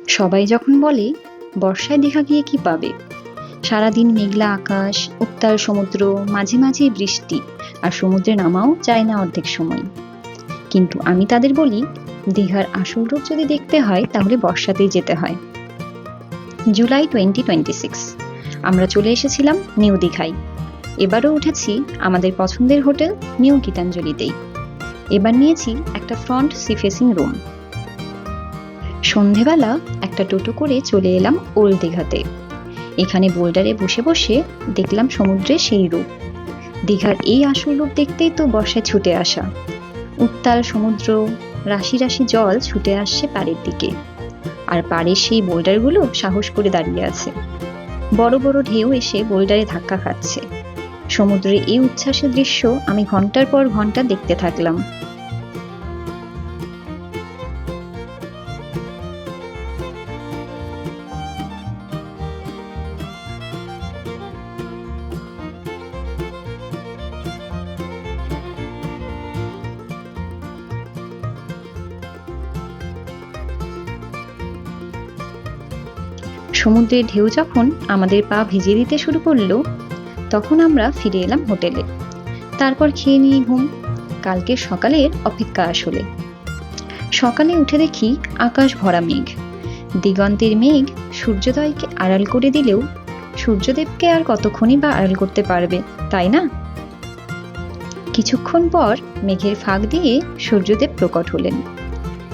সবাই যখন বলে বর্ষায় দীঘা গিয়ে কি পাবে, সারাদিন মেঘলা আকাশ, উত্তাল সমুদ্র, মাঝে মাঝে বৃষ্টি, আর সমুদ্রে নামাও যায় না অর্ধেক সময়। কিন্তু আমি তাদের বলি, দীঘার আসল রূপ যদি দেখতে হয় তাহলে বর্ষাতেই যেতে হয়। জুলাই 2026 আমরা চলে এসেছিলাম নিউ দীঘায়। এবারও উঠেছি আমাদের পছন্দের হোটেল নিউ গীতাঞ্জলিতেই। এবার নিয়েছি একটা ফ্রন্ট সি ফেসিং রুম। সন্ধেবেলা একটা টোটো করে চলে এলাম ওল্ড দীঘাতে। এখানে বোল্ডারে বসে বসে দেখলাম সমুদ্রের সেই রূপ। দীঘার এই আসল রূপ দেখতেই তো বর্ষায় ছুটে আসা। উত্তাল সমুদ্র, রাশি রাশি জল ছুটে আসছে পাড়ের দিকে, আর পাড়ের সেই বোল্ডারগুলো সাহস করে দাঁড়িয়ে আছে। বড় বড় ঢেউ এসে বোল্ডারে ধাক্কা খাচ্ছে। সমুদ্রের এই উচ্ছ্বাসের দৃশ্য আমি ঘন্টার পর ঘন্টা দেখতে থাকলাম। সমুদ্রের ঢেউ যখন আমাদের পা ভিজিয়ে দিতে শুরু করলো, তখন আমরা ফিরে এলাম হোটেলে। তারপর খেয়ে নিয়ে ঘুম। কালকে সকালের অপেক্ষা আসলে। সকালে উঠে দেখি আকাশ ভরা মেঘ। দিগন্তের মেঘ সূর্যোদয়কে আড়াল করে দিলেও সূর্যদেবকে আর কতক্ষণই বা আড়াল করতে পারবে, তাই না? কিছুক্ষণ পর মেঘের ফাঁক দিয়ে সূর্যদেব প্রকট হলেন।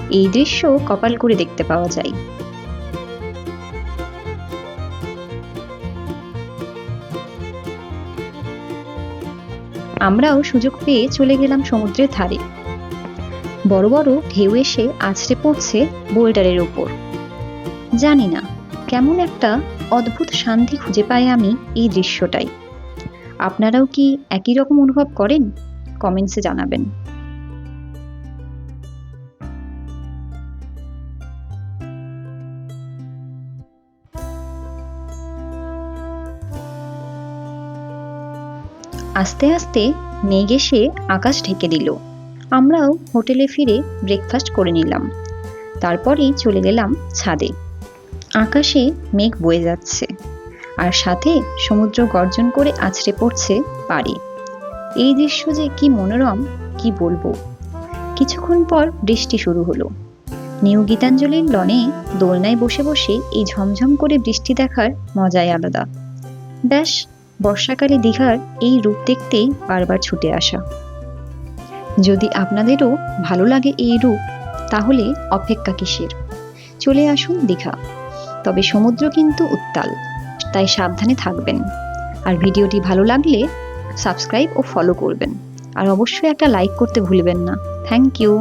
এই দৃশ্য কপাল করে দেখতে পাওয়া যায়। আমরাও সুযোগ পেয়ে চলে গেলাম সমুদ্রের ধারে। বড় বড় ঢেউ এসে আছড়ে পড়ছে বোল্ডারের ওপর। জানি না, কেমন একটা অদ্ভুত শান্তি খুঁজে পাই আমি এই দৃশ্যটাই। আপনারাও কি একই রকম অনুভব করেন? কমেন্টসে জানাবেন। আস্তে আস্তে মেঘ এসে আকাশ ঢেকে দিল। আমরাও হোটেলে ফিরে ব্রেকফাস্ট করে নিলাম। তারপরেই চলে গেলাম ছাদে। আকাশে মেঘ বয়ে যাচ্ছে, আর সাথে সমুদ্র গর্জন করে আছড়ে পড়ছে পাড়ে। এই দৃশ্য যে কি মনোরম, কি বলবো। কিছুক্ষণ পর বৃষ্টি শুরু হলো। নিউ গীতাঞ্জলির লনে দোলনায় বসে বসে এই ঝমঝম করে বৃষ্টি দেখার মজাই আলাদা। ব্যাস, বর্ষাকালে দীঘার এই রূপ দেখতেই বারবার ছুটে আসা। যদি আপনাদেরও ভালো লাগে এই রূপ, তাহলে অপেক্ষা কিসের? চলে আসুন দীঘা। তবে সমুদ্র কিন্তু উত্তাল, তাই সাবধানে থাকবেন। আর ভিডিওটি ভালো লাগলে সাবস্ক্রাইব ও ফলো করবেন। আর অবশ্যই একটা লাইক করতে ভুলবেন না। Thank you.